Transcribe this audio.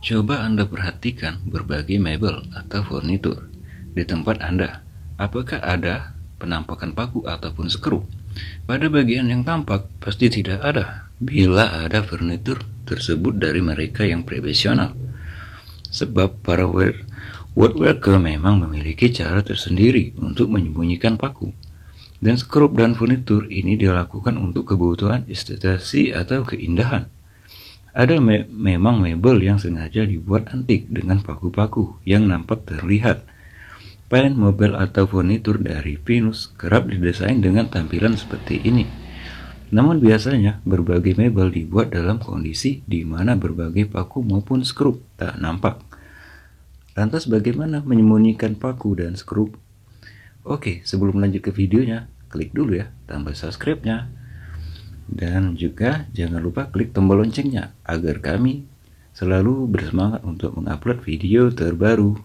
Coba Anda perhatikan berbagai mebel atau furnitur di tempat Anda. Apakah ada penampakan paku ataupun skru? Pada bagian yang tampak, pasti tidak ada. Bila ada furnitur tersebut dari mereka yang profesional. Sebab para woodworker memang memiliki cara tersendiri untuk menyembunyikan paku. Dan skrup dan furnitur ini dilakukan untuk kebutuhan estetisasi atau keindahan. Ada memang mebel yang sengaja dibuat antik dengan paku-paku yang nampak terlihat. Paint mebel atau furnitur dari Venus kerap didesain dengan tampilan seperti ini. Namun biasanya berbagai mebel dibuat dalam kondisi di mana berbagai paku maupun skrup tak nampak. Lantas bagaimana menyembunyikan paku dan skrup? Oke, sebelum lanjut ke videonya, klik dulu ya tombol subscribe-nya. Dan juga jangan lupa klik tombol loncengnya agar kami selalu bersemangat untuk mengupload video terbaru.